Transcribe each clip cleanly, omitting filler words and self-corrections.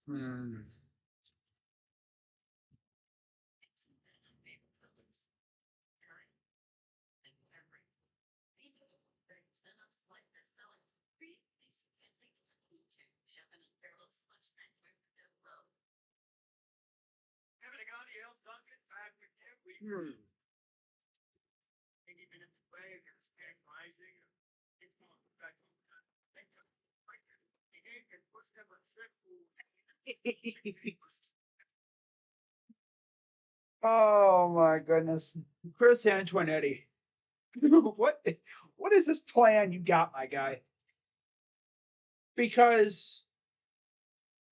Hmm. Hmm. Oh my goodness, Chris Antoinetti. what what is this plan you got, my guy? Because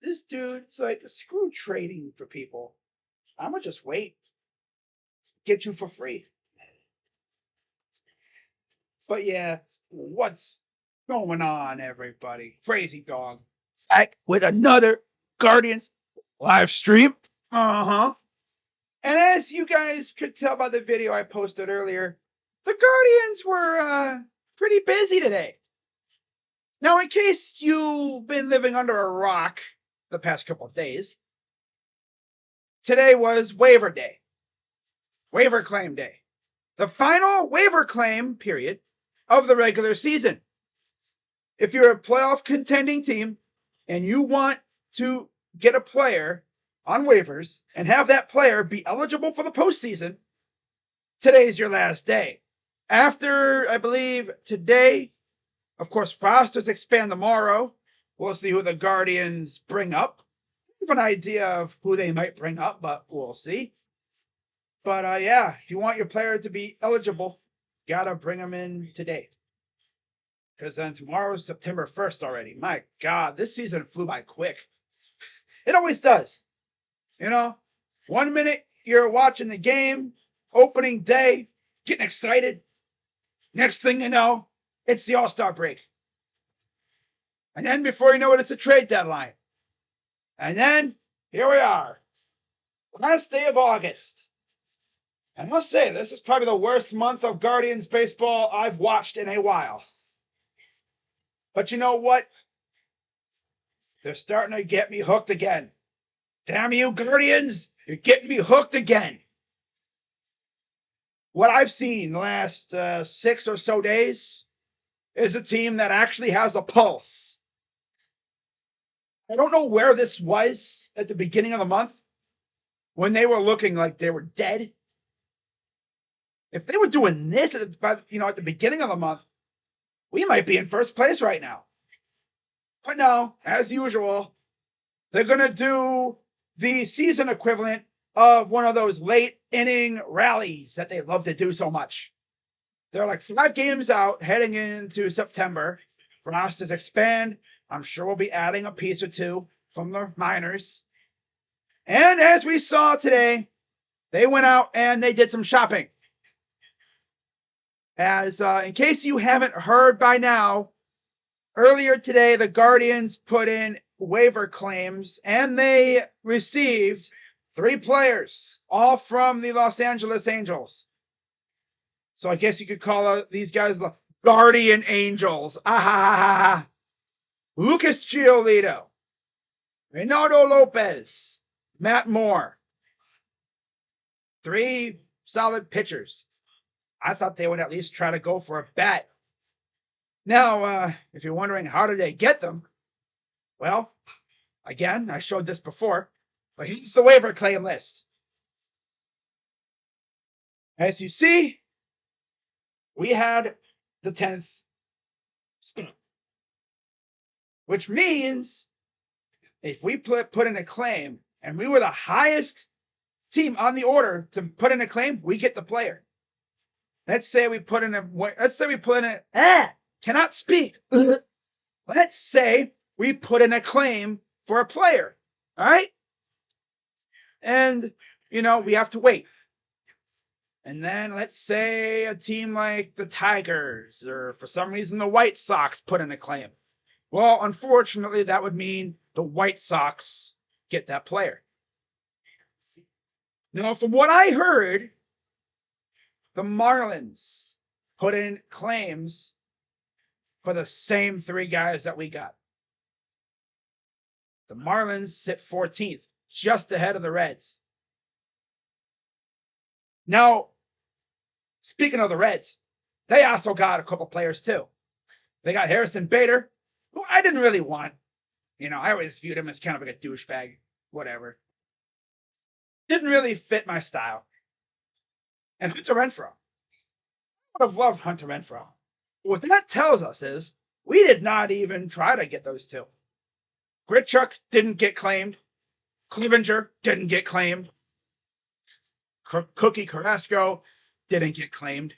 this dude's like screw trading for people. I'm gonna just wait, get you for free. But yeah, what's going on, everybody? Crazy Dog back with another Guardians live stream. Uh huh. And as you guys could tell by the video I posted earlier, the Guardians were pretty busy today. Now, in case you've been living under a rock the past couple of days, today was waiver day, waiver claim day, the final waiver claim period of the regular season. If you're a playoff contending team and you want to get a player on waivers and have that player be eligible for the postseason, today's your last day. After, I believe, today, of course, rosters expand tomorrow. We'll see who the Guardians bring up. I have an idea of who they might bring up, but we'll see. But yeah, if you want your player to be eligible, gotta bring them in today. Because then tomorrow's September 1st already. My God, this season flew by quick. It always does. You know, 1 minute you're watching the game, opening day, getting excited. Next thing you know, it's the All-Star break. And then before you know it, it's a trade deadline. And then here we are, last day of August. And I must say, this is probably the worst month of Guardians baseball I've watched in a while. But you know what? They're starting to get me hooked again. Damn you, Guardians! You're getting me hooked again. What I've seen the last 6 or so days is a team that actually has a pulse. I don't know where this was at the beginning of the month when they were looking like they were dead. If they were doing this at the beginning of the month, we might be in first place right now. But no, as usual, they're going to do the season equivalent of one of those late inning rallies that they love to do so much. They're like 5 games out heading into September. Rosters expand. I'm sure we'll be adding a piece or two from the minors. And as we saw today, they went out and they did some shopping. As in case you haven't heard by now, earlier today the Guardians put in waiver claims and they received 3 players, all from the Los Angeles Angels. So I guess you could call these guys the Guardian Angels. Ah, Lucas Giolito, Reynaldo Lopez, Matt Moore. 3 solid pitchers. I thought they would at least try to go for a bat. Now, if you're wondering how did they get them, well, again, I showed this before, but here's the waiver claim list. As you see, we had the 10th spot, which means if we put in a claim and we were the highest team on the order to put in a claim, we get the player. Let's say we put in cannot speak. Let's say we put in a claim for a player. All right. And, we have to wait. And then let's say a team like the Tigers or for some reason the White Sox put in a claim. Well, unfortunately, that would mean the White Sox get that player. Now, from what I heard, the Marlins put in claims for the same 3 guys that we got. The Marlins sit 14th, just ahead of the Reds. Now, speaking of the Reds, they also got a couple players too. They got Harrison Bader, who I didn't really want. I always viewed him as kind of like a douchebag. Whatever. Didn't really fit my style. And Hunter Renfroe. I would have loved Hunter Renfroe. What that tells us is we did not even try to get those two. Grichuk didn't get claimed. Clevenger didn't get claimed. Cookie Carrasco didn't get claimed.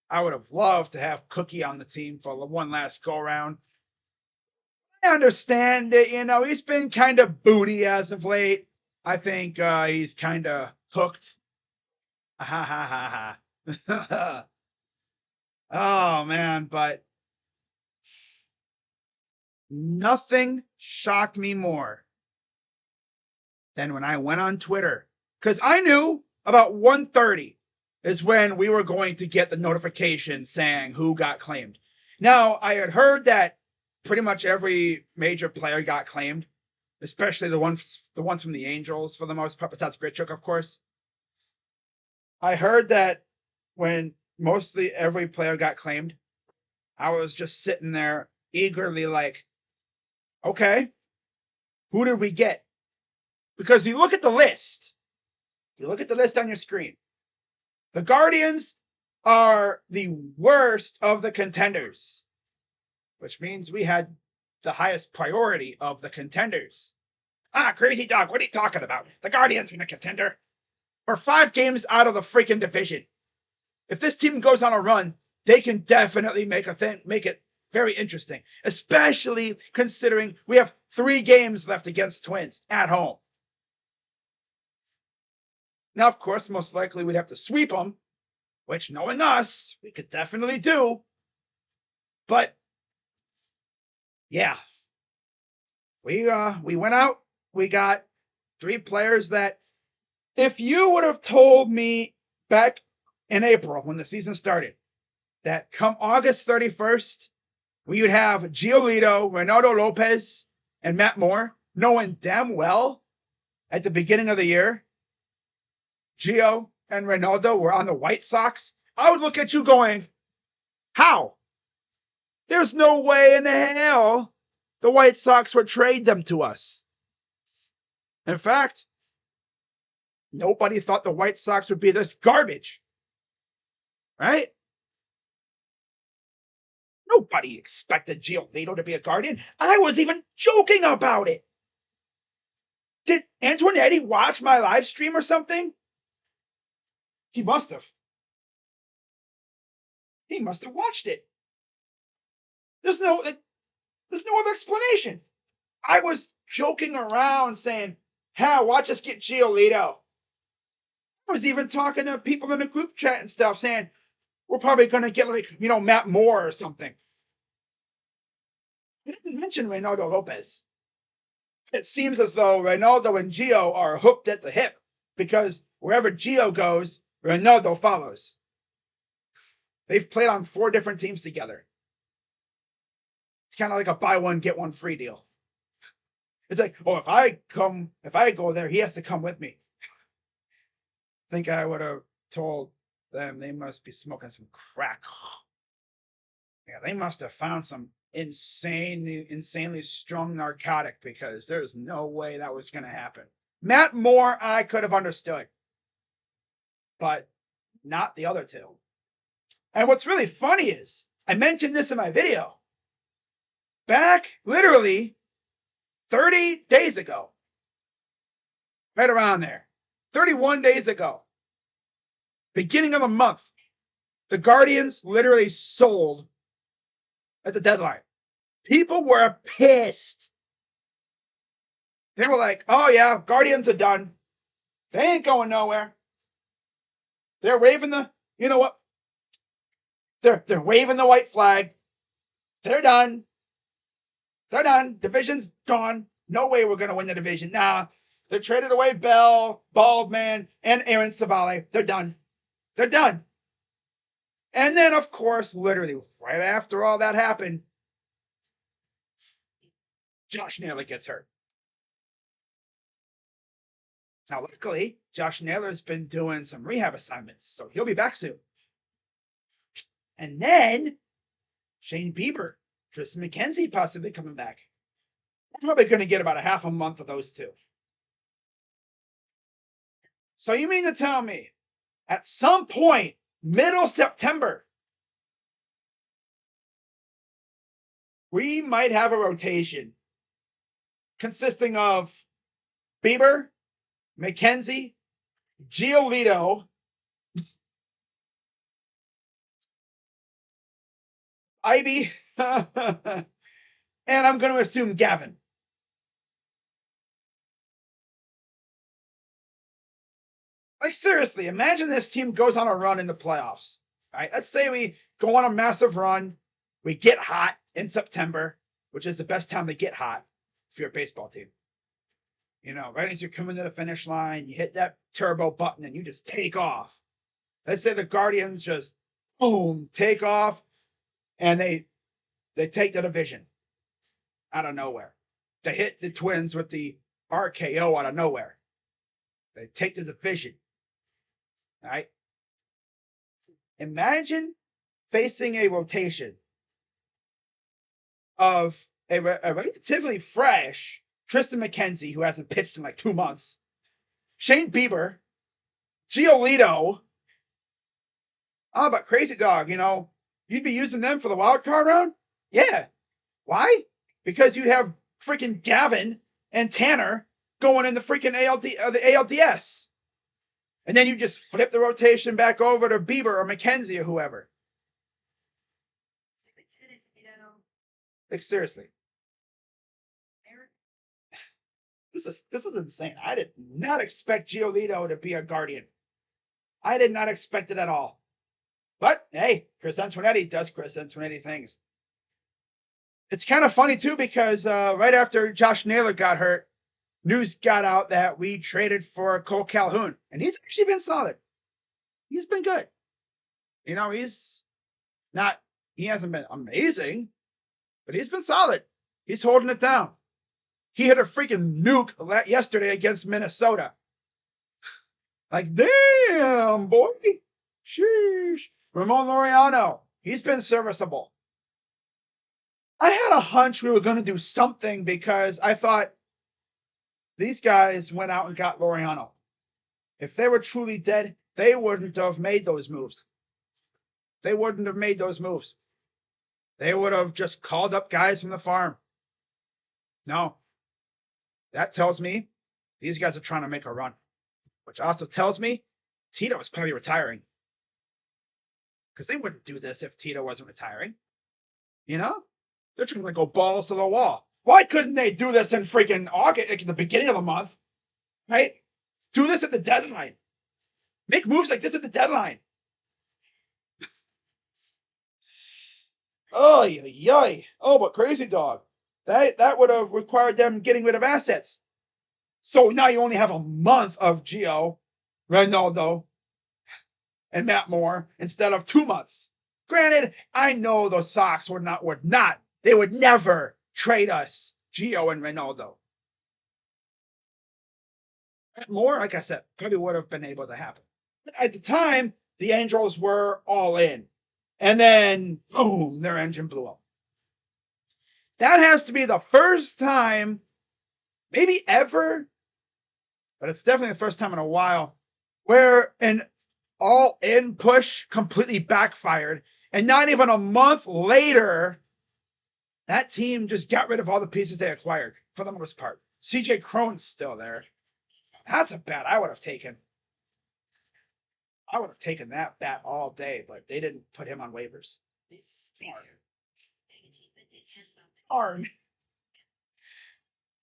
I would have loved to have Cookie on the team for one last go around. I understand that, he's been kind of booty as of late. I think he's kind of hooked. Ha ha ha ha. Oh, man, but nothing shocked me more than when I went on Twitter. Because I knew about 1:30 is when we were going to get the notification saying who got claimed. Now, I had heard that pretty much every major player got claimed, especially the ones from the Angels for the most part, besides Grichuk, of course. I heard that when mostly every player got claimed, I was just sitting there eagerly like, okay, who did we get? Because you look at the list. You look at the list on your screen. The Guardians are the worst of the contenders, which means we had the highest priority of the contenders. Crazy dog, what are you talking about? The Guardians are a contender. We're 5 games out of the freaking division. If this team goes on a run, they can definitely make it very interesting, especially considering we have 3 games left against Twins at home. Now, of course, most likely we'd have to sweep them, which, knowing us, we could definitely do. But yeah, we went out. We got 3 players that, if you would have told me back in April when the season started that come August 31st, we would have Giolito, Reynaldo Lopez, and Matt Moore, knowing damn well at the beginning of the year, Gio and Reynaldo were on the White Sox, I would look at you going, how? There's no way in the hell the White Sox would trade them to us. In fact, nobody thought the White Sox would be this garbage. Right? Nobody expected Giolito to be a Guardian. I was even joking about it. Did Antoinetti watch my live stream or something? He must have. He must have watched it. There's no other explanation. I was joking around saying, "Hey, watch us get Giolito." I was even talking to people in the group chat and stuff saying, we're probably going to get Matt Moore or something. I didn't mention Reynaldo Lopez. It seems as though Reynaldo and Gio are hooked at the hip because wherever Gio goes, Reynaldo follows. They've played on 4 different teams together. It's kind of like a buy one, get one free deal. It's like, if I go there, he has to come with me. I think I would have told them they must be smoking some crack. Yeah, they must have found some insanely strong narcotic because there's no way that was going to happen. Matt Moore, I could have understood, but not the other 2. And what's really funny is, I mentioned this in my video, back literally 30 days ago, right around there, 31 days ago, beginning of the month, the Guardians literally sold at the deadline. People were pissed. They were like, oh yeah, Guardians are done. They ain't going nowhere. They're waving They're waving the white flag. They're done. They're done. Division's gone. No way we're going to win the division. Nah, they traded away Bell, Baldman, and Aaron Savale. They're done. They're done. And then, of course, literally right after all that happened, Josh Naylor gets hurt. Now, luckily, Josh Naylor's been doing some rehab assignments, so he'll be back soon. And then Shane Bieber, Tristan McKenzie possibly coming back. We're probably going to get about a half a month of those two. So you mean to tell me, at some point, middle September, we might have a rotation consisting of Bieber, McKenzie, Giolito, Ivy, and I'm going to assume Gavin. Like, seriously, imagine this team goes on a run in the playoffs. Right? Let's say we go on a massive run. We get hot in September, which is the best time to get hot if you're a baseball team. You know, right as you're coming to the finish line, you hit that turbo button and you just take off. Let's say the Guardians just, boom, take off, and they take the division out of nowhere. They hit the Twins with the RKO out of nowhere. They take the division. Right? Imagine facing a rotation of a relatively fresh Tristan McKenzie, who hasn't pitched in like 2 months, Shane Bieber, Giolito. Oh, but Crazy Dog, you know, you'd be using them for the wild card round? Yeah. Why? Because you'd have freaking Gavin and Tanner going in the freaking the ALDS. And then you just flip the rotation back over to Bieber or McKenzie or whoever. Like, seriously. This is insane. I did not expect Giolito to be a Guardian. I did not expect it at all. But, hey, Chris Antonetti does Chris Antonetti things. It's kind of funny, too, because right after Josh Naylor got hurt, news got out that we traded for Cole Calhoun. And he's actually been solid. He's been good. You know, he hasn't been amazing, but he's been solid. He's holding it down. He hit a freaking nuke yesterday against Minnesota. Like, damn, boy. Sheesh. Ramon Laureano, he's been serviceable. I had a hunch we were going to do something because I thought these guys went out and got Laureano. If they were truly dead, they wouldn't have made those moves. They wouldn't have made those moves. They would have just called up guys from the farm. No. That tells me these guys are trying to make a run. Which also tells me Tito is probably retiring. Because they wouldn't do this if Tito wasn't retiring. You know? They're trying to go balls to the wall. Why couldn't they do this in freaking August, like in the beginning of the month? Right? Do this at the deadline. Make moves like this at the deadline. Oh, yoy. Oh, but Crazy Dog. That would have required them getting rid of assets. So now you only have a month of Gio, Ronaldo, and Matt Moore instead of 2 months. Granted, I know the Sox they would never trade us Gio and Ronaldo. Matt Moore, like I said, probably would have been able to happen. But at the time, the Angels were all in. And then, boom, their engine blew up. That has to be the first time, maybe ever, but it's definitely the first time in a while, where an all-in push completely backfired. And not even a month later, that team just got rid of all the pieces they acquired, for the most part. CJ Cron's still there. That's a bat I would have taken. I would have taken that bat all day, but they didn't put him on waivers. Darn.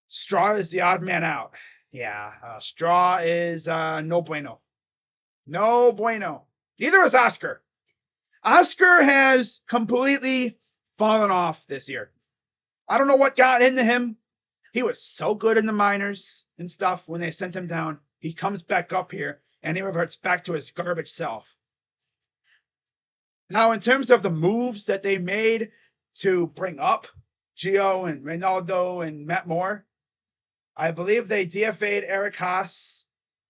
Straw is the odd man out. Yeah, Straw is no bueno. No bueno. Neither is Oscar. Oscar has completely fallen off this year. I don't know what got into him. He was so good in the minors and stuff when they sent him down. He comes back up here and he reverts back to his garbage self. Now, in terms of the moves that they made to bring up Gio and Reynaldo and Matt Moore. I believe they DFA'd Eric Haas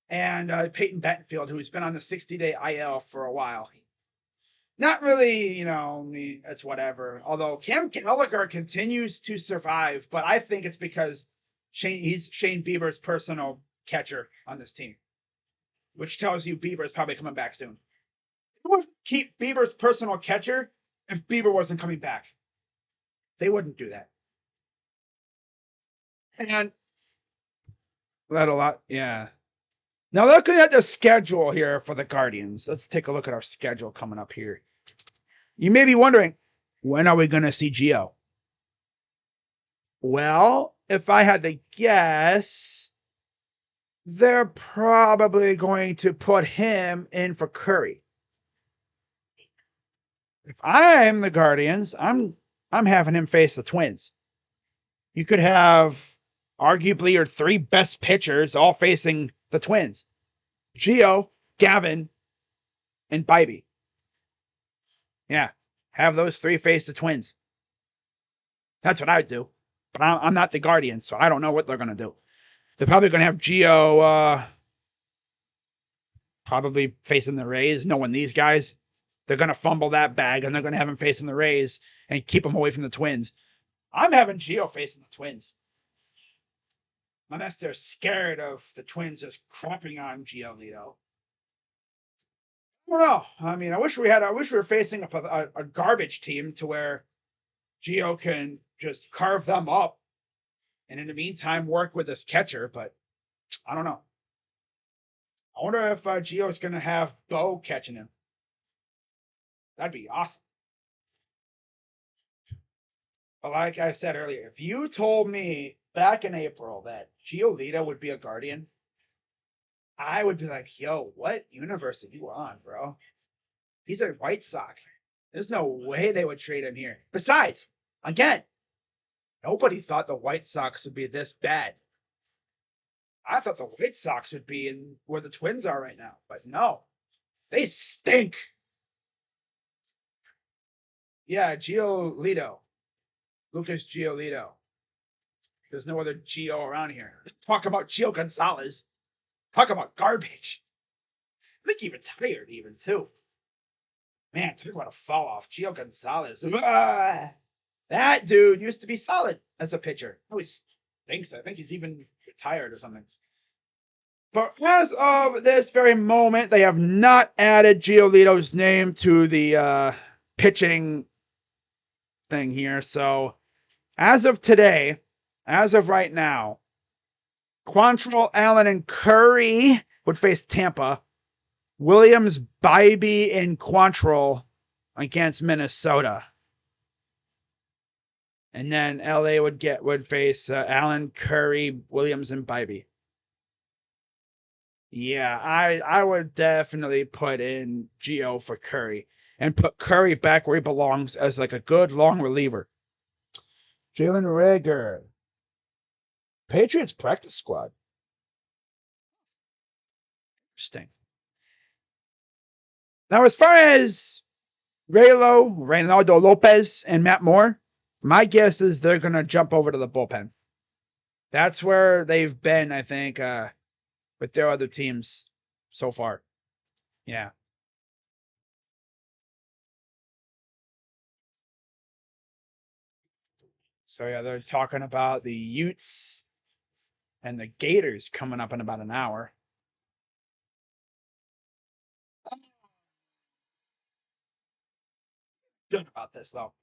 and Peyton Bettenfield, who's been on the 60-day IL for a while. Not really, it's whatever. Although Cam Gallagher continues to survive, but I think it's because he's Shane Bieber's personal catcher on this team, which tells you Bieber is probably coming back soon. Who would keep Bieber's personal catcher if Bieber wasn't coming back? They wouldn't do that. And that a lot, yeah. Now looking at the schedule here for the Guardians, let's take a look at our schedule coming up here. You may be wondering, when are we going to see Gio? Well, if I had to guess, they're probably going to put him in for Curry. If I'm the Guardians, I'm having him face the Twins. You could have arguably your three best pitchers all facing the Twins. Gio, Gavin, and Bibee. Yeah, have those three face the Twins. That's what I would do. But I'm not the Guardians, so I don't know what they're going to do. They're probably going to have Gio probably facing the Rays, knowing these guys. They're going to fumble that bag, and they're going to have him facing the Rays and keep him away from the Twins. I'm having Gio facing the Twins. Unless they're scared of the Twins just crapping on Giolito. I don't know. I mean, I wish we were facing a garbage team to where Gio can just carve them up and in the meantime work with this catcher, but I don't know. I wonder if Gio's going to have Bo catching him. That'd be awesome. But like I said earlier, if you told me back in April that Giolito would be a Guardian, I would be like, yo, what universe are you on, bro? He's a White Sox. There's no way they would trade him here. Besides, again, nobody thought the White Sox would be this bad. I thought the White Sox would be in where the Twins are right now, but no. They stink. Yeah, Giolito. Lucas Giolito. There's no other Gio around here. Talk about Gio Gonzalez. Talk about garbage. I think he retired even, too. Man, talk about a fall off. Gio Gonzalez. That dude used to be solid as a pitcher. I always thinks. I think he's even retired or something. But as of this very moment, they have not added Giolito's name to the pitching thing here. So as of today, as of right now, Quantrill, Allen, and Curry would face Tampa. Williams, Bibee, and Quantrill against Minnesota. And then LA would face Allen, Curry, Williams, and Bibee. Yeah, I would definitely put in Gio for Curry and put Curry back where he belongs as like a good long reliever. Jalen Reagor. Patriots practice squad. Interesting. Now, as far as Reynaldo Lopez, and Matt Moore, my guess is they're going to jump over to the bullpen. That's where they've been, I think, with their other teams so far. Yeah. So, yeah, they're talking about the Utes and the Gators coming up in about an hour. Good about this, though.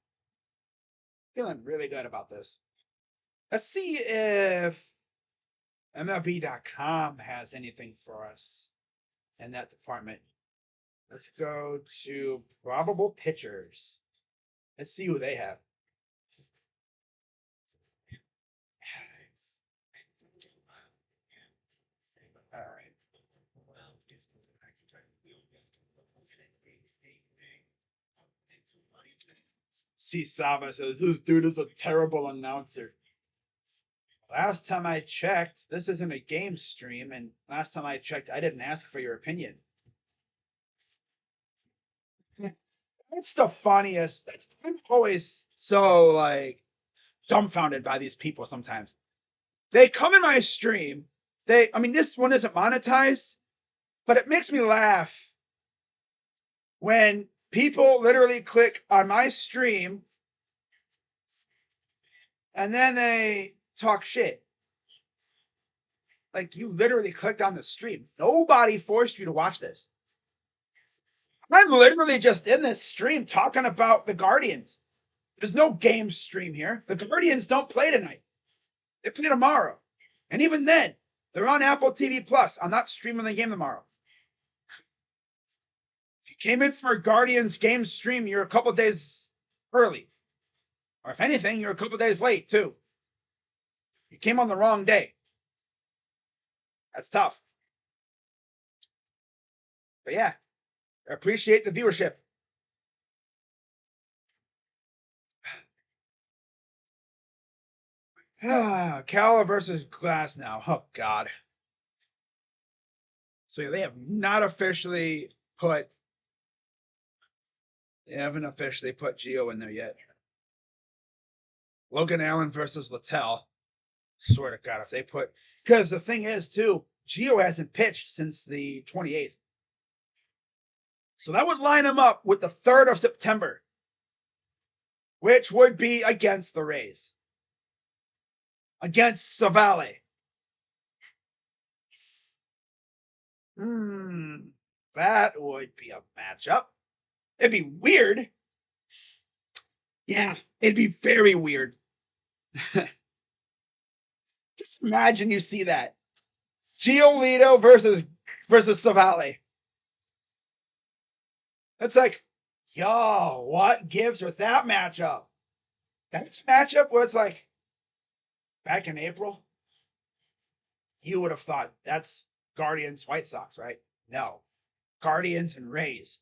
Feeling really good about this. Let's see if MLB.com has anything for us in that department. Let's go to probable pitchers. Let's see who they have. All right. C. Sava says, this dude is a terrible announcer. Last time I checked, this isn't a game stream, and last time I checked, I didn't ask for your opinion. That's the funniest. I'm always so like dumbfounded by these people sometimes. They come in my stream. This one isn't monetized, but it makes me laugh when people literally click on my stream and then they talk shit. Like, you literally clicked on the stream. Nobody forced you to watch this. I'm literally just in this stream talking about the Guardians. There's no game stream here. The Guardians don't play tonight. They play tomorrow. And even then, they're on Apple TV Plus. I'm not streaming the game tomorrow. If you came in for a Guardians game stream, you're a couple days early. Or if anything, you're a couple days late, too. You came on the wrong day. That's tough. But yeah, I appreciate the viewership. Kala versus Glasnow. Oh, God. So they have not officially put... They haven't officially put Gio in there yet. Logan Allen versus Littell. Swear to God, if they put... Because the thing is, too, Gio hasn't pitched since the 28th. So that would line him up with the 3rd of September, which would be against the Rays. Against Civale. That would be a matchup. It'd be weird. Yeah, it'd be very weird. Just imagine you see that. Giolito versus Civale. It's like, yo, what gives with that matchup? That matchup was like back in April. You would have thought that's Guardians White Sox, right? No. Guardians and Rays.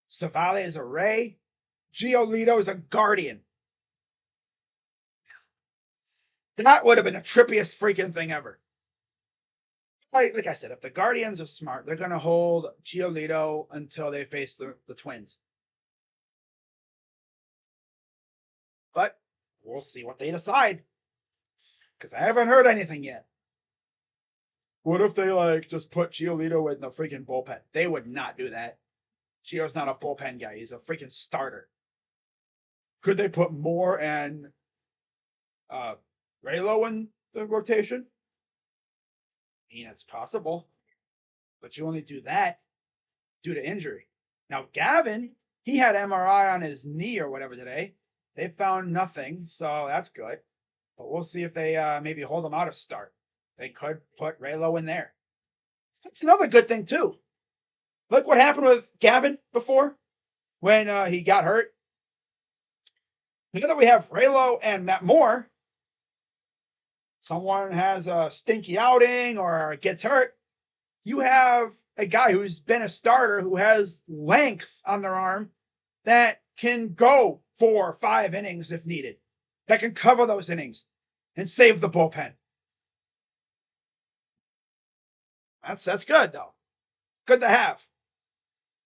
Civale is a Ray. Giolito is a Guardian. That would have been the trippiest freaking thing ever. Like I said, if the Guardians are smart, they're going to hold Giolito until they face the Twins. But we'll see what they decide. Because I haven't heard anything yet. What if they just put Giolito in the freaking bullpen? They would not do that. Gio's not a bullpen guy. He's a freaking starter. Could they put Moore and Raylo in the rotation? I mean, it's possible. But you only do that due to injury. Now, Gavin, he had MRI on his knee or whatever today. They found nothing, so that's good. But we'll see if they maybe hold him out of start. They could put Raylo in there. That's another good thing, too. Look what happened with Gavin before when he got hurt. Now that we have Raylo and Matt Moore, someone has a stinky outing or gets hurt, you have a guy who's been a starter who has length on their arm that can go 4 or 5 innings if needed, that can cover those innings and save the bullpen. That's good, though. Good to have.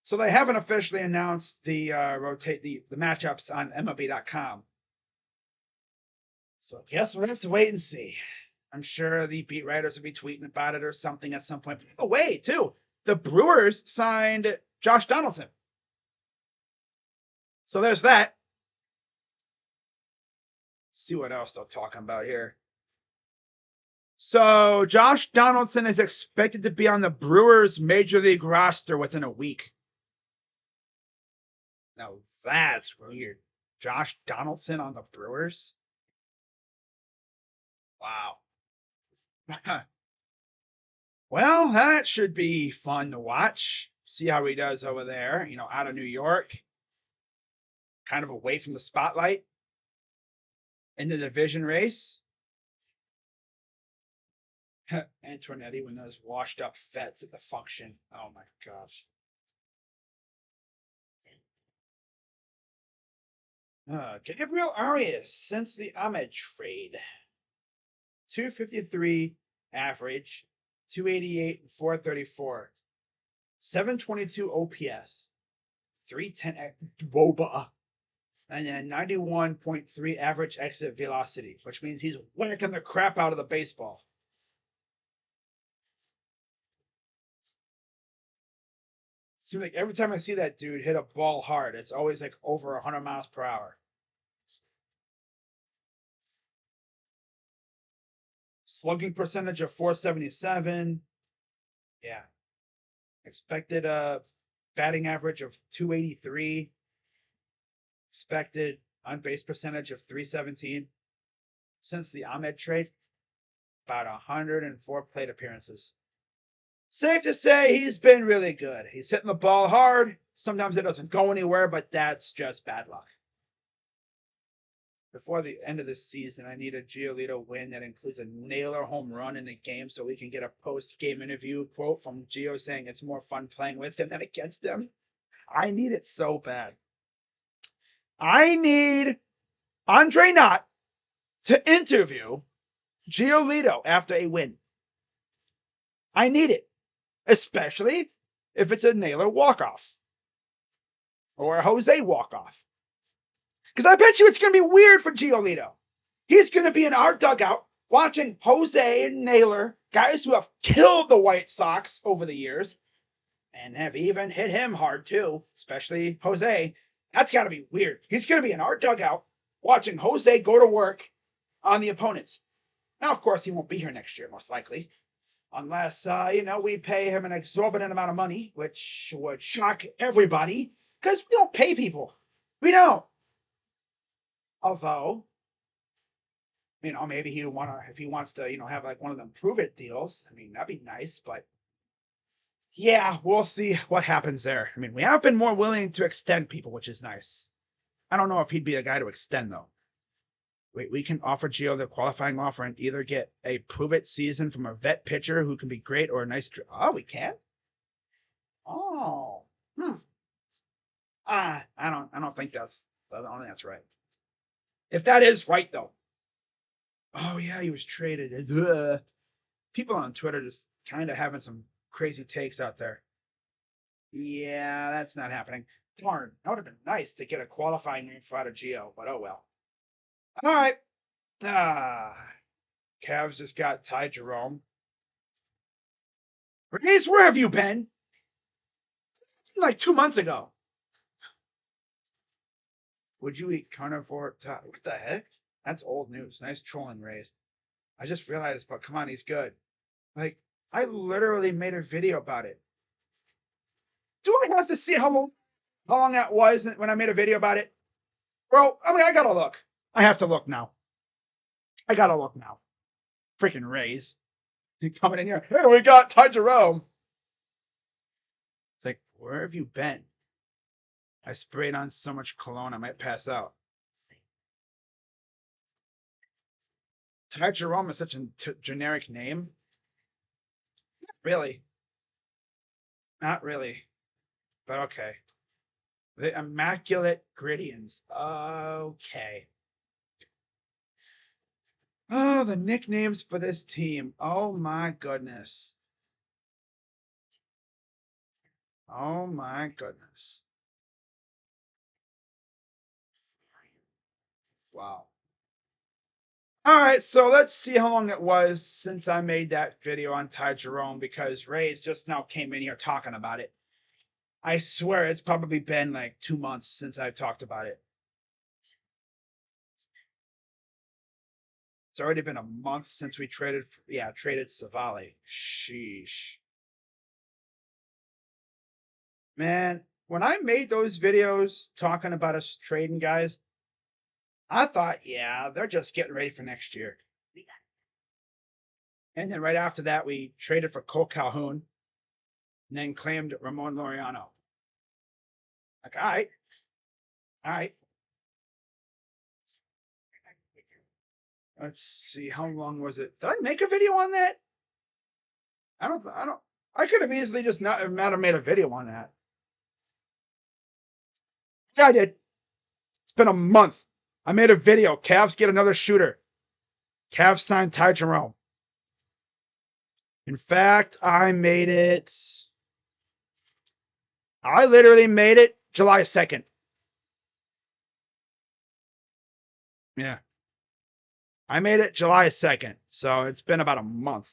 So they haven't officially announced the matchups on MLB.com. So I guess we'll have to wait and see. I'm sure the beat writers will be tweeting about it or something at some point. By the way, too, the Brewers signed Josh Donaldson. So there's that. Let's see what else they're talking about here. So Josh Donaldson is expected to be on the Brewers Major League roster within a week. Now that's weird. Josh Donaldson on the Brewers? Wow. Well, that should be fun to watch. See how he does over there, out of New York. Kind of away from the spotlight. In the division race. Antonetti when those washed up vets at the function. Oh my gosh. Gabriel Arias since the Ahmed trade. 253 average, 288 and 434. 722 OPS. 310 WOBA. And then 91.3 average exit velocity, which means he's whacking the crap out of the baseball. Seems like every time I see that dude hit a ball hard, it's always like over 100 miles per hour. Slugging percentage of 477. Yeah. Expected batting average of 283. Expected on base percentage of 317. Since the Ahmed trade, about 104 plate appearances. Safe to say he's been really good. He's hitting the ball hard. Sometimes it doesn't go anywhere, but that's just bad luck. Before the end of this season, I need a Giolito win that includes a nailer home run in the game so we can get a post-game interview quote from Gio saying it's more fun playing with him than against him. I need it so bad. I need Andre Knott to interview Giolito after a win. I need it, especially if it's a Naylor walk-off or a Jose walk-off. Because I bet you it's going to be weird for Giolito. He's going to be in our dugout watching Jose and Naylor, guys who have killed the White Sox over the years and have even hit him hard too, especially Jose. That's got to be weird. He's going to be in our dugout watching Jose go to work on the opponents. Now, of course, he won't be here next year, most likely. Unless, we pay him an exorbitant amount of money, which would shock everybody, because we don't pay people. We don't. Although, maybe if he wants to, have like one of them prove it deals. That'd be nice, but yeah, we'll see what happens there. We have been more willing to extend people, which is nice. I don't know if he'd be a guy to extend though. We can offer Gio the qualifying offer and either get a prove it season from a vet pitcher who can be great or a nice. Oh, we can. Oh, I don't think that's right. If that is right, though. Oh, yeah, he was traded. Ugh. People on Twitter just kind of having some crazy takes out there. Yeah, that's not happening. Darn, that would have been nice to get a qualifying info out of Gio, but oh well. All right. Cavs just got Ty Jerome. Reese, where have you been? Like 2 months ago. Would you eat carnivore? What the heck? That's old news. Nice trolling, Rays. I just realized, but come on, he's good. Like, I literally made a video about it. Do I have to see how long that was when I made a video about it? Bro, I gotta look. I have to look now. I gotta look now. Freaking Rays. Coming in here. Hey, we got Ty Jerome. It's like, where have you been? I sprayed on so much cologne I might pass out. Ty Jerome is such a generic name. Not really. Not really. But okay. The Immaculate Gridians. Okay. Oh, the nicknames for this team. Oh my goodness. Oh my goodness. Wow. All right, so let's see how long it was since I made that video on Ty Jerome because Ray's just now came in here talking about it. I swear it's probably been like 2 months since I've talked about it. It's already been a month since we traded Savali. Sheesh. Man, when I made those videos talking about us trading guys, I thought, yeah, they're just getting ready for next year. And then right after that, we traded for Cole Calhoun and then claimed Ramon Laureano. Like, all right. All right. Let's see, how long was it? Did I make a video on that? I could have easily just not made a video on that. Yeah, I did. It's been a month. I made a video. Cavs get another shooter. Cavs signed Ty Jerome. In fact, I literally made it July 2nd. Yeah. I made it July 2nd, so it's been about a month.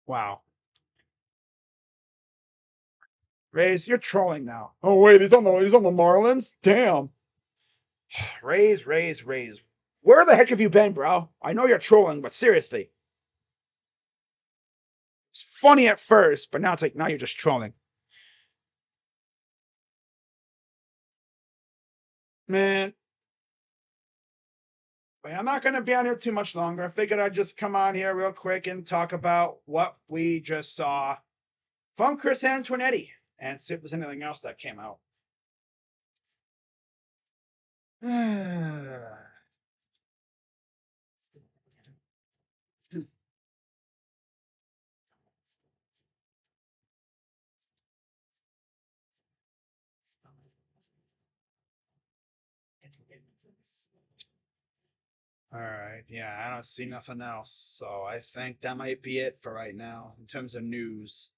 Wow. Rays, you're trolling now. Oh wait, he's on the Marlins? Damn. Rays. Where the heck have you been, bro? I know you're trolling, but seriously. It's funny at first, but now it's like now you're just trolling. Man, I'm not gonna be on here too much longer. I figured I'd just come on here real quick and talk about what we just saw from Chris Antoinetti and see if there's anything else that came out. All right. Yeah, I don't see nothing else. So I think that might be it for right now in terms of news.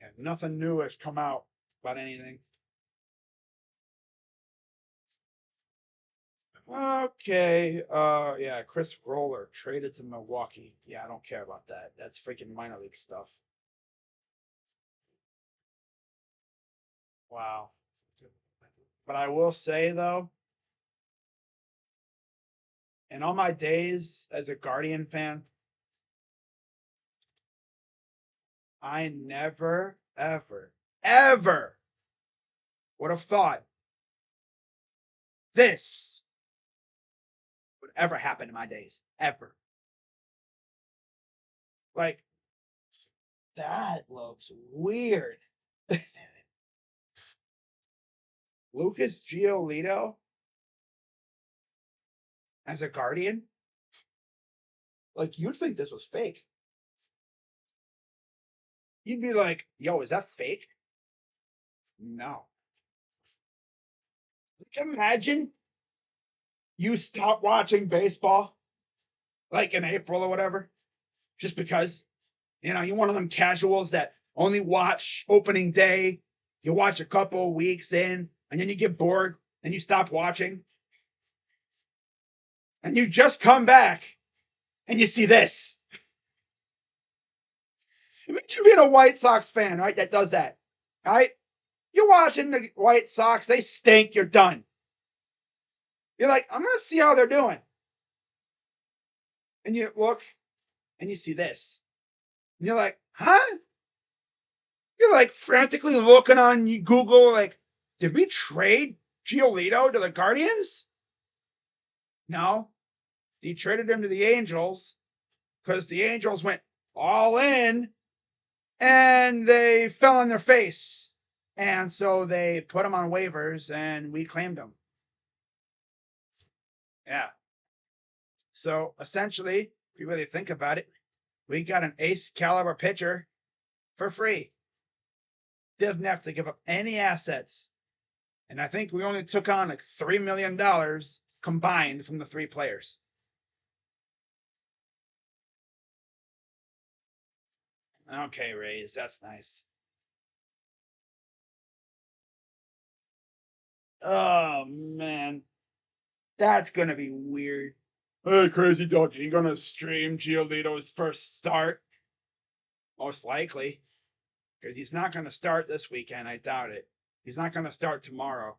Yeah, nothing new has come out about anything. Okay. Yeah, Chris Roller traded to Milwaukee. Yeah, I don't care about that. That's freaking minor league stuff. Wow. But I will say though, in all my days as a Guardian fan, I never, ever would have thought this would ever happen in my days. Ever. Like, that looks weird. Lucas Giolito as a Guardian? Like, you'd think this was fake. You'd be like, yo, is that fake? No. Can you imagine you stop watching baseball like in April or whatever just because you're one of them casuals that only watch opening day. You watch a couple weeks in and then you get bored and you stop watching and you just come back and you see this. Imagine being a White Sox fan, right? That does that, right? You're watching the White Sox, they stink, you're done. You're like, I'm gonna see how they're doing. And you look and you see this. And you're like, huh? You're like frantically looking on Google, like, did we trade Giolito to the Guardians? No. He traded him to the Angels because the Angels went all in and they fell on their face. And so they put him on waivers and we claimed him. Yeah. So essentially, if you really think about it, we got an ace caliber pitcher for free. Didn't have to give up any assets. And I think we only took on like $3 million combined from the three players. Okay, Rays, that's nice. Oh man, that's gonna be weird. Hey, crazy dog, you gonna stream Giolito's first start? Most likely, because he's not gonna start this weekend. I doubt it. He's not gonna start tomorrow.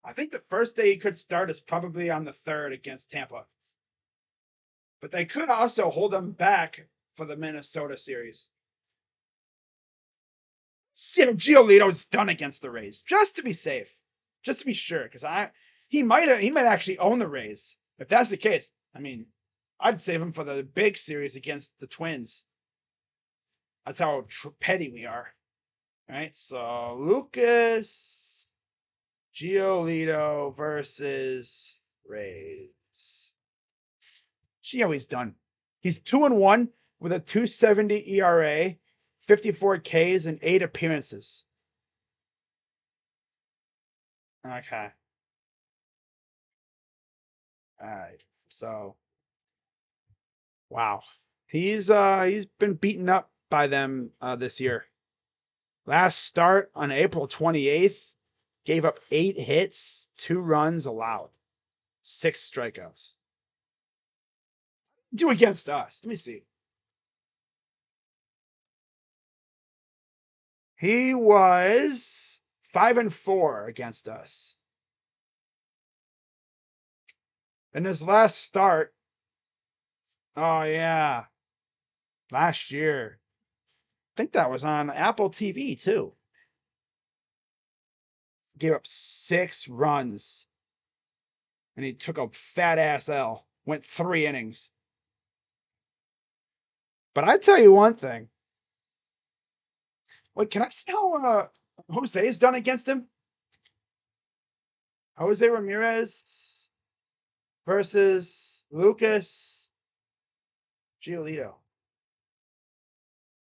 I think the first day he could start is probably on the 3rd against Tampa. But they could also hold him back for the Minnesota series. See if Giolito's done against the Rays, just to be safe, just to be sure, because he might actually own the Rays. If that's the case, I mean, I'd save him for the big series against the Twins. That's how petty we are. All right, so Lucas Giolito versus Rays. See how he's done. He's 2-1 with a 2.70 ERA, 54 Ks, and 8 appearances. Okay. All right. So, wow. He's been beaten up by them this year. Last start on April 28th, Gave up 8 hits, 2 runs allowed, 6 strikeouts. Do against us. Let me see. He was 5-4 against us. In his last start, oh yeah, last year. I think that was on Apple TV too. Gave up 6 runs. And he took a fat ass L. Went 3 innings. But I tell you one thing. Wait, can I see how Jose's done against him? Jose Ramirez versus Lucas Giolito.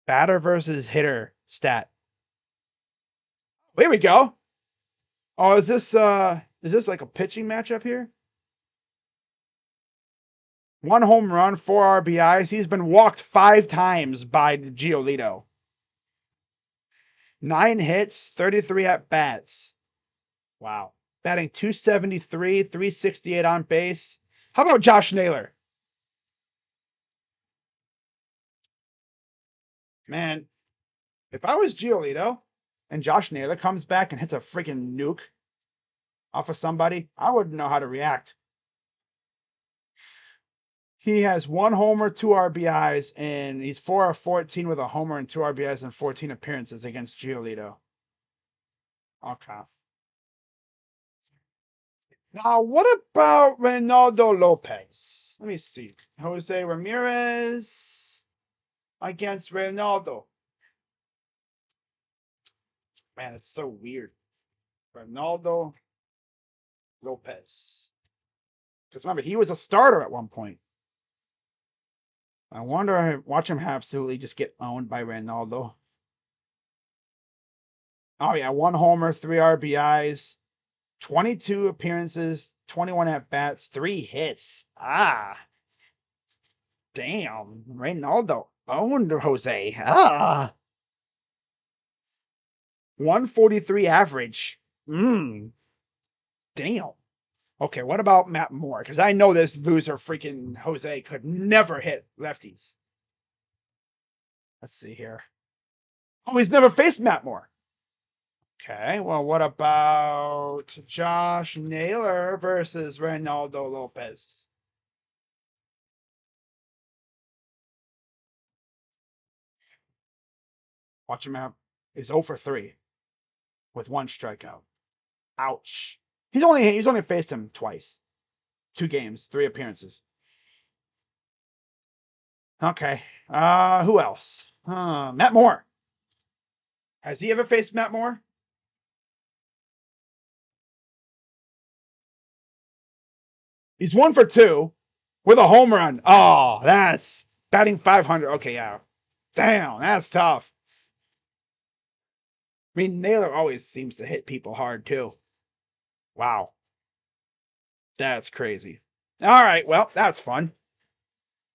Batter versus hitter stat. Here we go. Oh, is this like a pitching matchup here? 1 home run, 4 RBIs. He's been walked 5 times by Giolito. 9 hits, 33 at bats. Wow. Batting 273, 368 on base. How about Josh Naylor? Man, if I was Giolito and Josh Naylor comes back and hits a freaking nuke off of somebody, I wouldn't know how to react. He has 1 homer, 2 RBIs, and he's 4 of 14 with a homer and 2 RBIs in 14 appearances against Giolito. Okay. Now, what about Reynaldo Lopez? Let me see. Jose Ramirez against Reynaldo. Man, it's so weird. Reynaldo Lopez. Because remember, he was a starter at one point. I wonder, watch him absolutely just get owned by Reynaldo. Oh, yeah, 1 homer, 3 RBIs, 22 appearances, 21 at bats, 3 hits. Ah, damn. Reynaldo owned Jose. 143 average. Damn. Okay, what about Matt Moore? Because I know this loser freaking Jose could never hit lefties. Let's see here. Oh, he's never faced Matt Moore. Okay, well, what about Josh Naylor versus Reynaldo Lopez? Watch him out. He's 0 for 3 with 1 strikeout. Ouch. He's only faced him twice. 2 games, 3 appearances. Okay. Who else? Matt Moore. Has he ever faced Matt Moore? He's 1 for 2 with a home run. Oh, that's batting 500. Okay, yeah. Damn, that's tough. I mean, Naylor always seems to hit people hard too. Wow. That's crazy. All right, well, that's fun.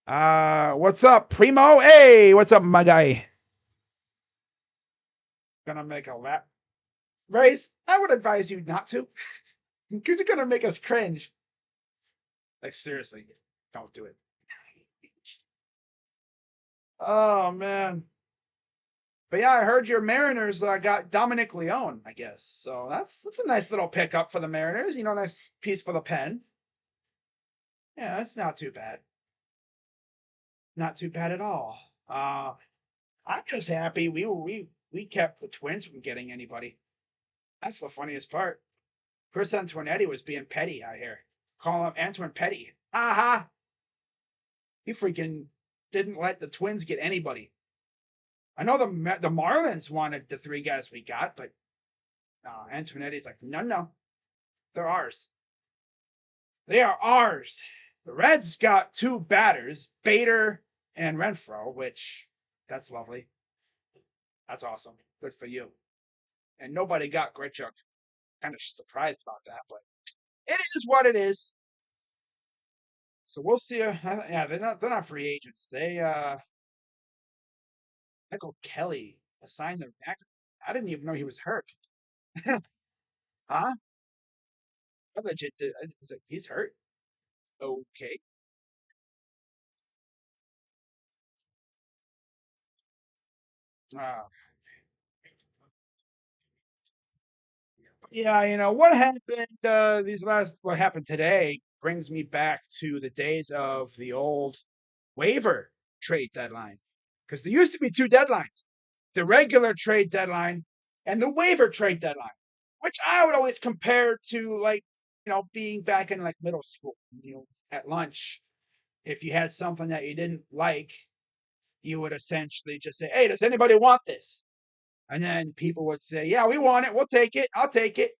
What's up, Primo? Hey, what's up, my guy? Gonna make a lap race? I would advise you not to, because you're gonna make us cringe. Like seriously, don't do it. Oh man. But yeah, I heard your Mariners got Dominic Leone, I guess. So that's a nice little pickup for the Mariners. You know, nice piece for the pen. Yeah, that's not too bad. Not too bad at all. I'm just happy we kept the Twins from getting anybody. That's the funniest part. Chris Antoinetti was being petty out here. Calling him Antoine Petty. Aha! He freaking didn't let the Twins get anybody. I know the Marlins wanted the 3 guys we got, but Antoinetti's like, no, they're ours. They are ours. The Reds got 2 batters, Bader and Renfroe, which that's lovely. That's awesome. Good for you. And nobody got Grichuk. Kind of surprised about that, but it is what it is. So we'll see. Yeah, they're not free agents. Michael Kelly assigned them back. I didn't even know he was hurt. Huh? I legit did. I was like, he's hurt. Okay. Uh, yeah, what happened what happened today brings me back to the days of the old waiver trade deadline. Because there used to be two deadlines, the regular trade deadline and the waiver trade deadline, which I would always compare to like, being back in like middle school, at lunch. If you had something that you didn't like, you would essentially just say, "Hey, does anybody want this?" And then people would say, "Yeah, we want it. We'll take it. I'll take it."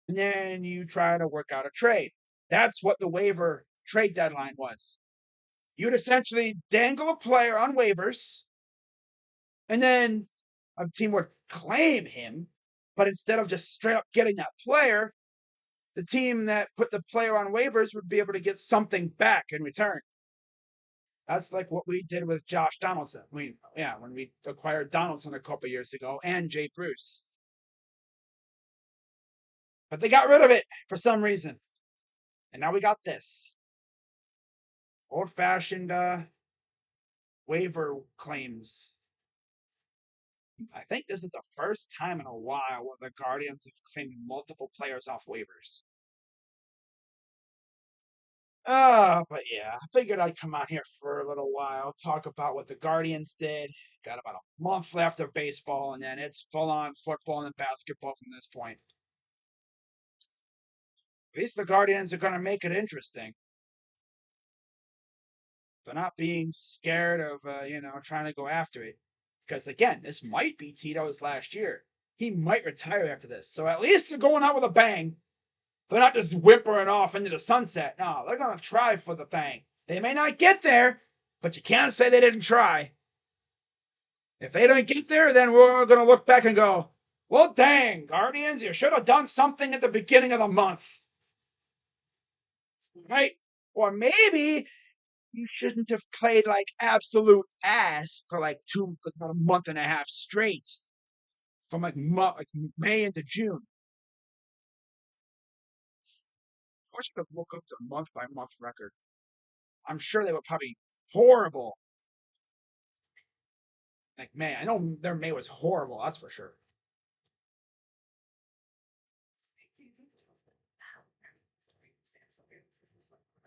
And then you try to work out a trade. That's what the waiver trade deadline was. You'd essentially dangle a player on waivers, and then a team would claim him, but instead of just straight up getting that player, the team that put the player on waivers would be able to get something back in return. That's like what we did with Josh Donaldson. When we acquired Donaldson a couple years ago and Jay Bruce. But they got rid of it for some reason. And now we got this old fashioned waiver claims. I think this is the first time in a while where the Guardians have claimed multiple players off waivers. But yeah, I figured I'd come out here for a little while, talk about what the Guardians did. Got about a month left of baseball, and then it's full on football and basketball from this point. At least the Guardians are going to make it interesting. They're not being scared of, trying to go after it. Because again, this might be Tito's last year. He might retire after this. So at least they're going out with a bang. They're not just whimpering off into the sunset. No, they're going to try for the thing. They may not get there, but you can't say they didn't try. If they don't get there, then we're going to look back and go, well, dang, Guardians, you should have done something at the beginning of the month. Right? Or maybe you shouldn't have played like absolute ass for like about a month and a half straight from like May into June. I should have looked up the month by month record. I'm sure they were probably horrible. Like May, I know their May was horrible. That's for sure.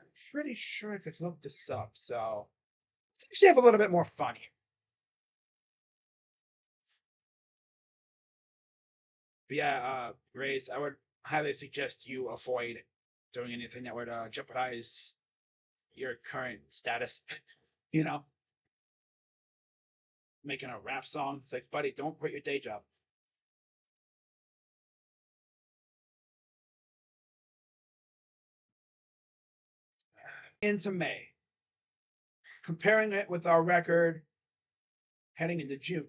I'm pretty sure I could look this up. So let's actually have a little bit more fun here. But yeah, Race, I would highly suggest you avoid doing anything that would jeopardize your current status. you know, Making a rap song. It's like, buddy, don't quit your day job. Into May, comparing it with our record heading into June.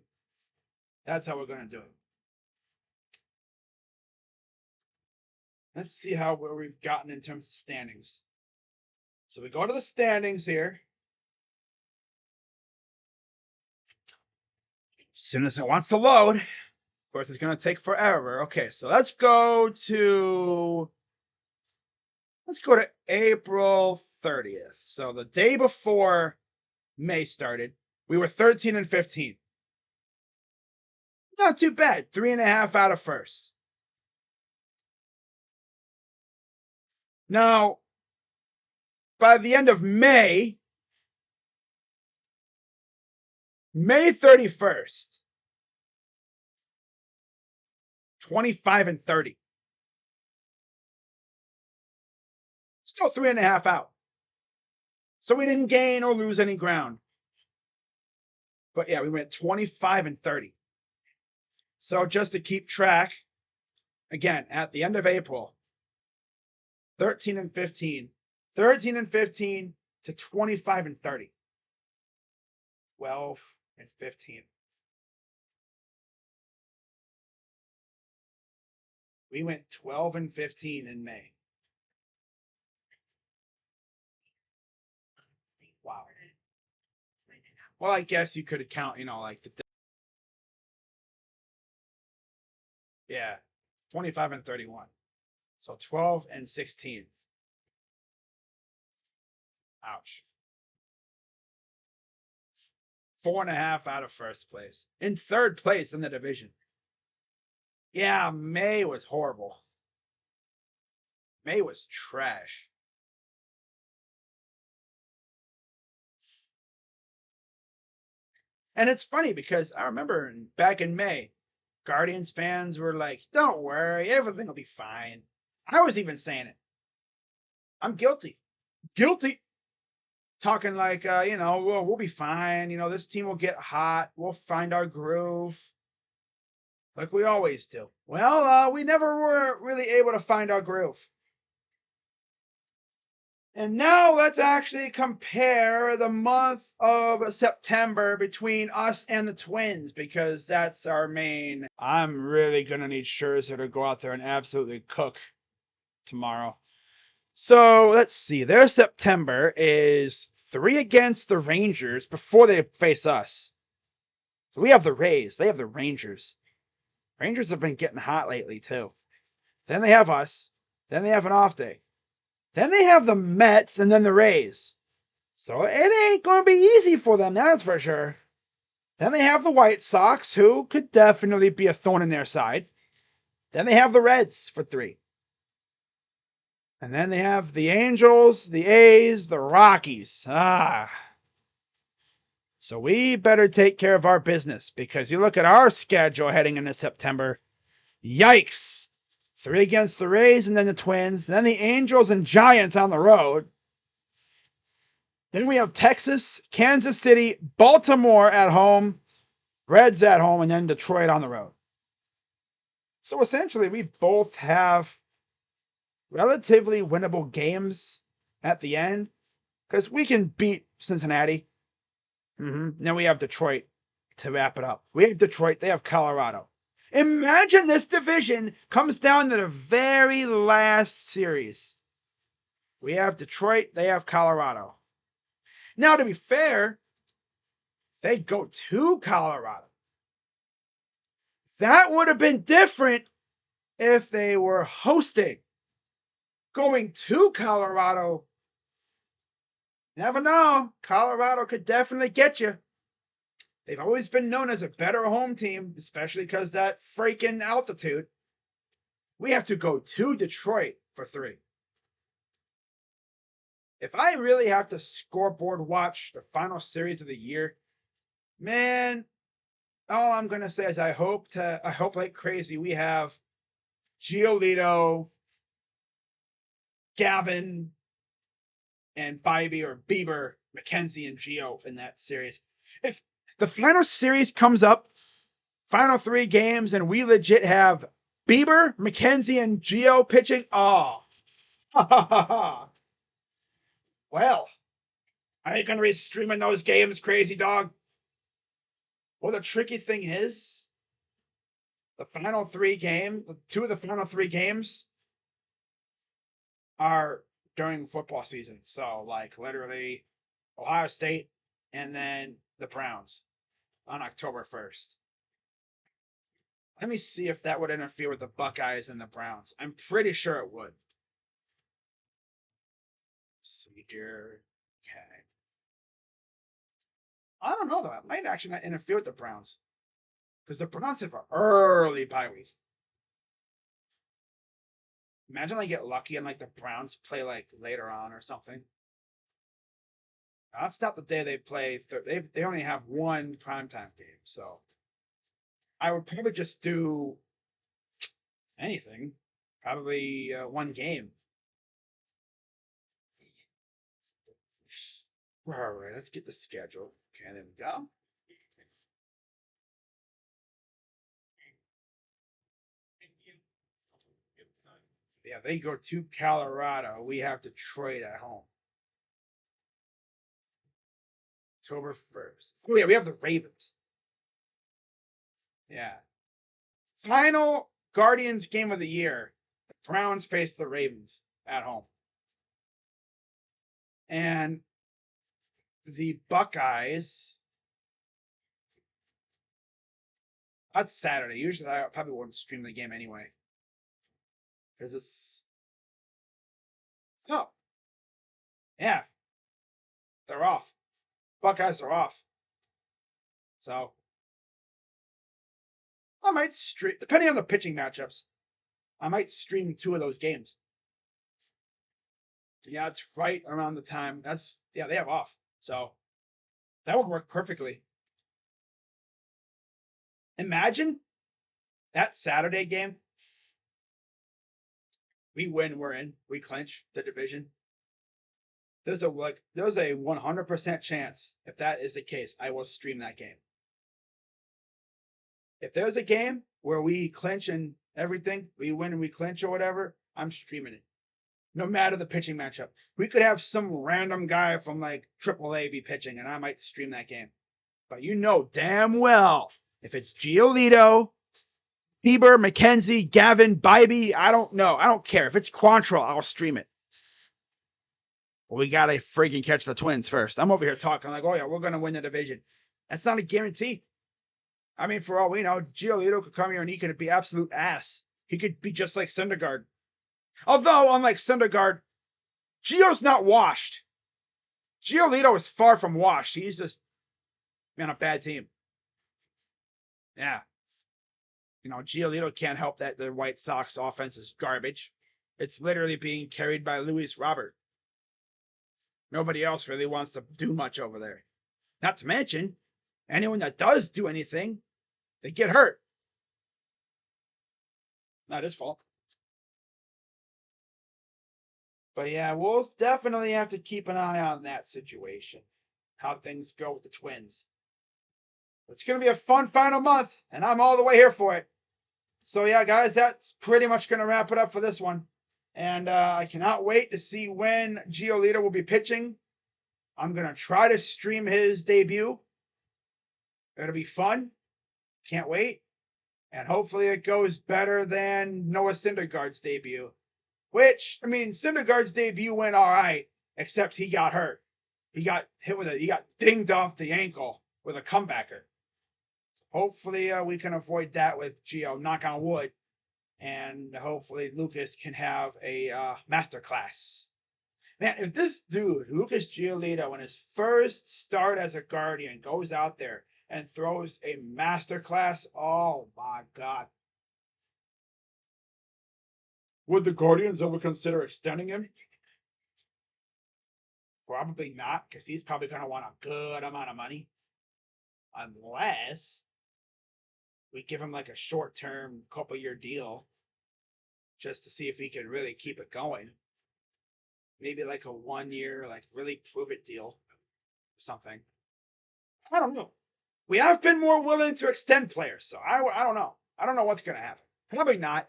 That's how we're going to do it. Let's see where we've gotten in terms of standings. So we go to the standings here. As soon as it wants to load, of course, it's going to take forever. Okay, so let's go to April 30th. So the day before May started, we were 13 and 15. Not too bad. 3.5 out of first. Now, by the end of May 31st, 25 and 30. Still 3.5 out. So we didn't gain or lose any ground. But yeah, we went 25 and 30. So just to keep track, again, at the end of April, 13 and 15, 13 and 15 to 25 and 30, 12 and 15. We went 12 and 15 in May. Wow. Well, I guess you could count, like yeah, 25 and 31. So 12 and 16. Ouch. 4.5 out of first place. In third place in the division. Yeah, May was horrible. May was trash. And it's funny because I remember back in May, Guardians fans were like, don't worry, everything will be fine. I was even saying it. I'm guilty. Guilty. Talking like, we'll be fine. This team will get hot. We'll find our groove. Like we always do. Well, we never were really able to find our groove. And now let's actually compare the month of September between us and the Twins, because that's our main. I'm really going to need Scherzer to go out there and absolutely cook tomorrow. So let's see. Their September is 3 against the Rangers before they face us. So we have the Rays. They have the Rangers. Rangers have been getting hot lately, too. Then they have us. Then they have an off day. Then they have the Mets and then the Rays. So it ain't going to be easy for them, that's for sure. Then they have the White Sox, who could definitely be a thorn in their side. Then they have the Reds for 3. And then they have the Angels, the A's, the Rockies. So we better take care of our business, because you look at our schedule heading into September. Yikes. 3 against the Rays and then the Twins. Then the Angels and Giants on the road. Then we have Texas, Kansas City, Baltimore at home, Reds at home, and then Detroit on the road. So essentially, we both have relatively winnable games at the end, because we can beat Cincinnati. Then we have Detroit to wrap it up. We have Detroit. They have Colorado. Imagine this division comes down to the very last series. We have Detroit. They have Colorado. Now, to be fair, they go to Colorado. That would have been different if they were hosting. Going to Colorado, never know. Colorado could definitely get you. They've always been known as a better home team, especially because that freaking altitude. We have to go to Detroit for 3. If I really have to scoreboard watch the final series of the year, man, all I'm gonna say is I hope like crazy we have Giolito, Gavin, and Bieber, McKenzie, and Gio in that series. If the final series comes up, final 3 games, and we legit have Bieber, McKenzie, and Gio pitching, oh, well, I ain't gonna be streaming those games, crazy dog. Well, the tricky thing is, the final 3 games, 2 of the final 3 games are during football season. So, like, literally, Ohio State and then the Browns on October 1st. Let me see if that would interfere with the Buckeyes and the Browns. I'm pretty sure it would. Let's see here. Okay. I don't know, though. It might actually not interfere with the Browns, because the Browns have an early bye week. Imagine I get lucky and like the Browns play like later on or something. That's not the day they play. They only have 1 primetime game, so I would probably just do anything. Probably 1 game. All right, let's get the schedule. Okay, there we go. Yeah, they go to Colorado. We have Detroit at home. October 1st. Oh, yeah, we have the Ravens. Yeah. Final Guardians game of the year. The Browns face the Ravens at home. And the Buckeyes. That's Saturday. Usually I probably wouldn't stream the game anyway, because it's Oh, yeah, they're off. Buckeyes are off. So I might stream, depending on the pitching matchups, I might stream 2 of those games. Yeah, it's right around the time. Yeah, they have off. So that would work perfectly. Imagine that Saturday game. We win, we're in. We clinch the division. There's a 100% chance, if that is the case, I will stream that game. If there's a game where we clinch and everything, we win and we clinch or whatever, I'm streaming it. No matter the pitching matchup. We could have some random guy from like AAA be pitching, and I might stream that game. But you know damn well if it's Giolito, Bieber, McKenzie, Gavin, Bybee, I don't know. I don't care. If it's Quantrill, I'll stream it. Well, we got to freaking catch the Twins first. I'm over here talking like, oh yeah, we're going to win the division. That's not a guarantee. I mean, for all we know, Giolito could come here and he could be absolute ass. He could be just like Syndergaard. Although, unlike Syndergaard, Gio's not washed. Giolito is far from washed. He's just on a bad team. Yeah. Giolito can't help that the White Sox offense is garbage. It's literally being carried by Luis Robert. Nobody else really wants to do much over there. Not to mention, anyone that does do anything, they get hurt. Not his fault. But yeah, we'll definitely have to keep an eye on that situation. How things go with the Twins. It's going to be a fun final month, and I'm all the way here for it. So yeah, guys, that's pretty much going to wrap it up for this one. And I cannot wait to see when Giolito will be pitching. I'm going to try to stream his debut. It'll be fun. Can't wait. And hopefully it goes better than Noah Syndergaard's debut. Which, I mean, Syndergaard's debut went all right, except he got hurt. He got dinged off the ankle with a comebacker. Hopefully we can avoid that with Gio, knock on wood. And hopefully Lucas can have a masterclass. Man, if this dude, Lucas Giolito, in his first start as a Guardian, goes out there and throws a masterclass, oh my God. Would the Guardians ever consider extending him? Probably not, because he's probably going to want a good amount of money. Unless we give him like a short-term, couple-year deal just to see if he can really keep it going. Maybe like a 1-year, like really prove-it deal or something. I don't know. We have been more willing to extend players, so I don't know. I don't know what's going to happen. Probably not.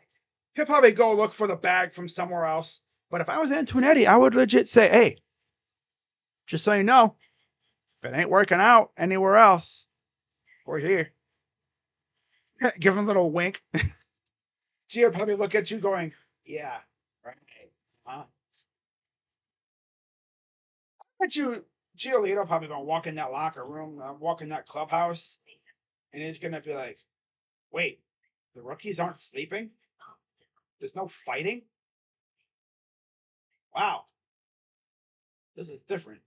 He'll probably go look for the bag from somewhere else. But if I was Antonetti, I would legit say, hey, just so you know, if it ain't working out anywhere else, we're here. Give him a little wink. Gio would probably look at you going, yeah, right. Huh? I bet you Giolito probably going to walk in that locker room, walk in that clubhouse, and he's going to be like, wait, the rookies aren't sleeping? There's no fighting? Wow. This is different.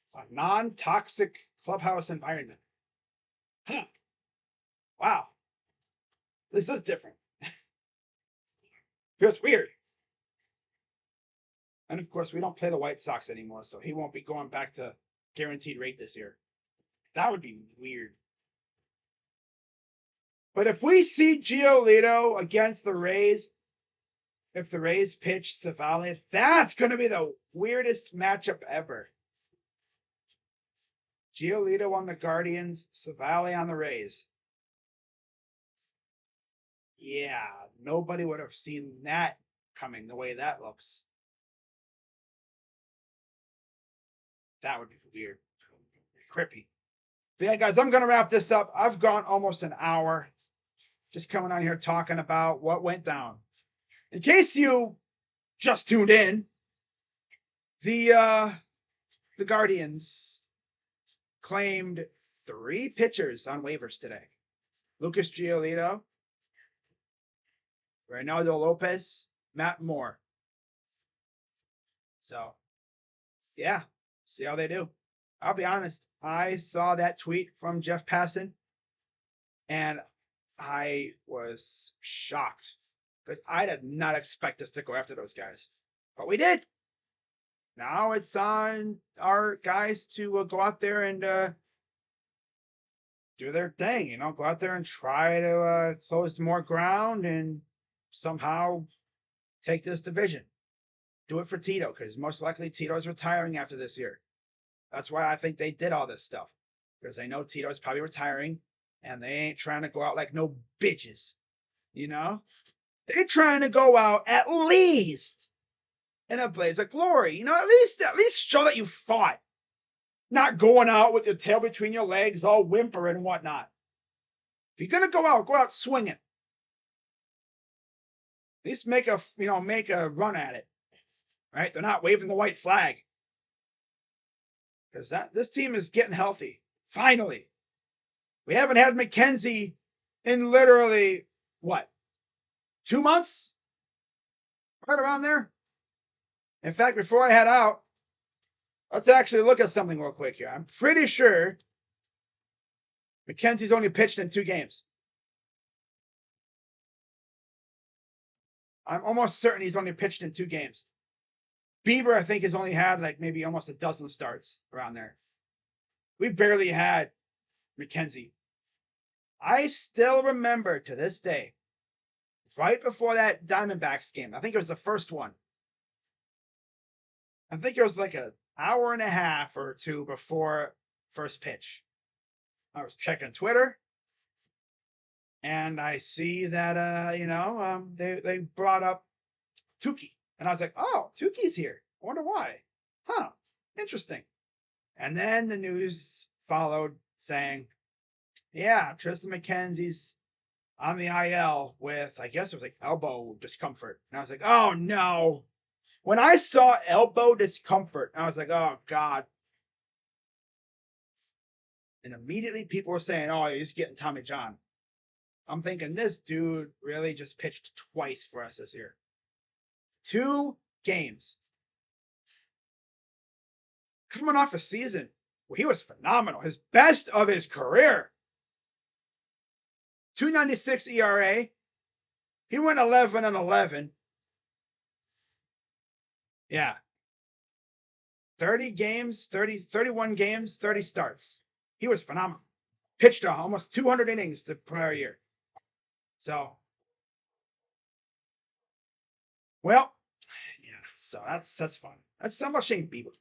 It's a non-toxic clubhouse environment. Huh. Wow. This is different. Feels weird. And of course, we don't play the White Sox anymore, so he won't be going back to guaranteed rate this year. That would be weird. But if we see Giolito against the Rays, if the Rays pitch Civale, that's going to be the weirdest matchup ever. Giolito on the Guardians, Civale on the Rays. Yeah, nobody would have seen that coming the way that looks. That would be weird. Trippy. But yeah, guys, I'm going to wrap this up. I've gone almost an hour just coming on here talking about what went down. In case you just tuned in, the Guardians claimed 3 pitchers on waivers today. Lucas Giolito, Reynaldo Lopez, Matt Moore. So, yeah, see how they do. I'll be honest. I saw that tweet from Jeff Passan, and I was shocked because I did not expect us to go after those guys, but we did. Now it's on our guys to go out there and do their thing. Go out there and try to close more ground and somehow take this division. Do it for Tito, because most likely Tito's retiring after this year. That's why I think they did all this stuff, because they know Tito's probably retiring, and they ain't trying to go out like no bitches. They're trying to go out at least in a blaze of glory. At least show that you fought. Not going out with your tail between your legs, all whimpering and whatnot. If you're gonna go out swinging. At least make a run at it. Right? They're not waving the white flag. Because this team is getting healthy. Finally. We haven't had McKenzie in literally, 2 months? Right around there. In fact, before I head out, let's actually look at something real quick here. I'm pretty sure McKenzie's only pitched in 2 games. I'm almost certain he's only pitched in 2 games. Bieber, I think, has only had maybe almost a dozen starts around there. We barely had McKenzie. I still remember to this day, right before that Diamondbacks game, I think it was the first one. I think it was like an hour and a half or 2 before first pitch. I was checking Twitter, and I see that they brought up Tukey, and I was like, oh, Tukey's here. I wonder why. Huh? Interesting. And then the news followed saying, yeah, Triston McKenzie's on the IL with, I guess it was like elbow discomfort. And I was like, oh no. When I saw elbow discomfort, I was like, oh God. And immediately people were saying, oh, he's getting Tommy John. I'm thinking this dude really just pitched twice for us this year. 2 games. Coming off a season where he was phenomenal. His best of his career. 2.96 ERA. He went 11-11. Yeah. 31 games, 30 starts. He was phenomenal. Pitched almost 200 innings the prior year. So, well, yeah. So that's fun. That's about Shane Bieber.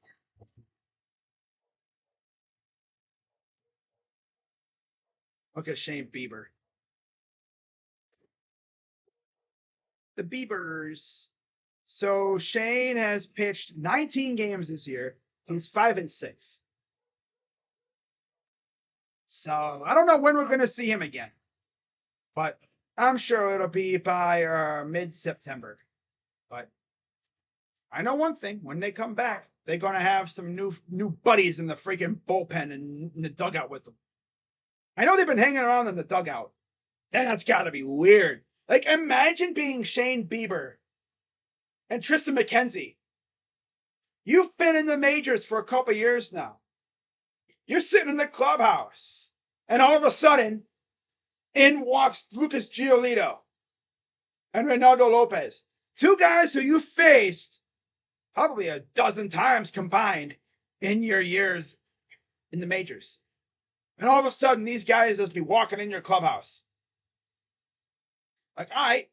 Look at Shane Bieber. The Biebers. So Shane has pitched 19 games this year. He's 5-6. So I don't know when we're going to see him again, but I'm sure it'll be by mid-September. But I know one thing: when they come back, they're going to have some new buddies in the freaking bullpen and in the dugout with them. I know they've been hanging around in the dugout. That's got to be weird. Imagine being Shane Bieber and Triston McKenzie. You've been in the majors for a couple years now. You're sitting in the clubhouse, and all of a sudden, in walks Lucas Giolito and Reynaldo Lopez. 2 guys who you faced probably a dozen times combined in your years in the majors. And all of a sudden, these guys just be walking in your clubhouse. All right.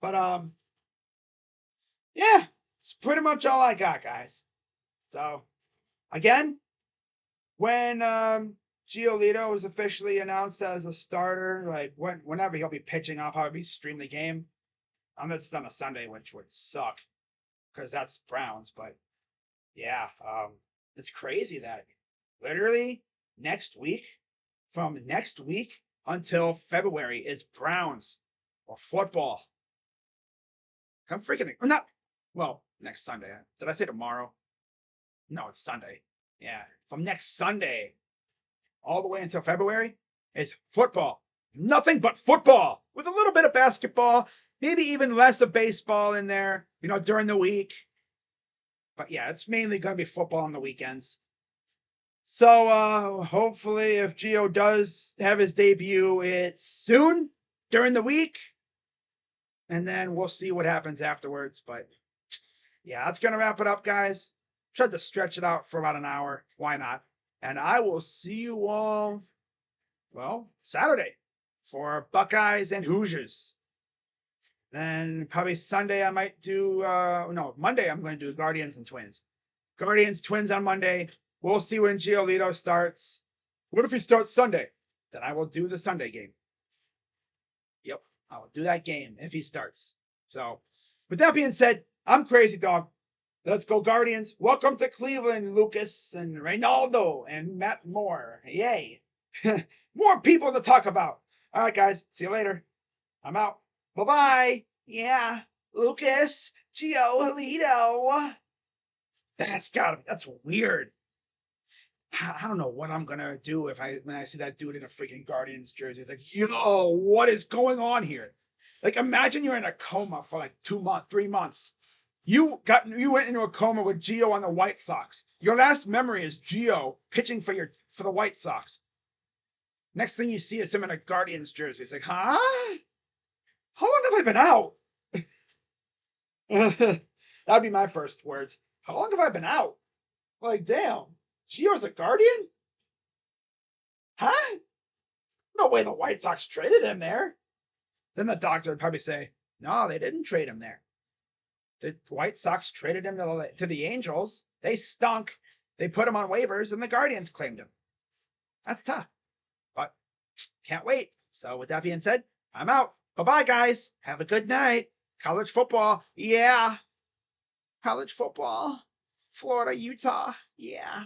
But, yeah, it's pretty much all I got, guys. So, again, when Giolito is officially announced as a starter, whenever he'll be pitching, I'll probably stream the game. This is on a Sunday, which would suck because that's Browns. But yeah, it's crazy that literally from next week until February is Browns or football. I'm freaking not. Well, next Sunday. Did I say tomorrow? No, it's Sunday. Yeah, from next Sunday all the way until February is football. Nothing but football with a little bit of basketball Maybe even less of baseball in there, during the week. But yeah, it's mainly going to be football on the weekends. So hopefully if Gio does have his debut, it's soon during the week. And then we'll see what happens afterwards. But yeah, that's going to wrap it up, guys. Tried to stretch it out for about an hour. Why not? And I will see you all, well, Saturday for Buckeyes and Hoosiers. Then probably Sunday I might do, no, Monday I'm going to do Guardians and Twins. Guardians, Twins on Monday. We'll see when Giolito starts. What if he starts Sunday? Then I will do the Sunday game. Yep, I will do that game if he starts. So, with that being said, I'm Crazy Dog. Let's go Guardians. Welcome to Cleveland, Lucas and Reynaldo and Matt Moore. Yay. More people to talk about. All right, guys. See you later. I'm out. Bye-bye. Yeah. Lucas. Giolito. That's weird. I don't know what I'm gonna do when I see that dude in a freaking Guardians jersey. It's like, yo, what is going on here? Like, imagine you're in a coma for like 2 months, 3 months. You went into a coma with Gio on the White Sox. Your last memory is Gio pitching for the White Sox. Next thing you see is him in a Guardians jersey. It's like, huh? How long have I been out? That'd be my first words. How long have I been out? Like, damn. Gio's a Guardian? Huh? No way the White Sox traded him there. Then the doctor would probably say, no, they didn't trade him there. The White Sox traded him to the Angels. They stunk. They put him on waivers, and the Guardians claimed him. That's tough. But can't wait. So with that being said, I'm out. Bye-bye, guys. Have a good night. College football. Yeah. College football. Florida, Utah. Yeah.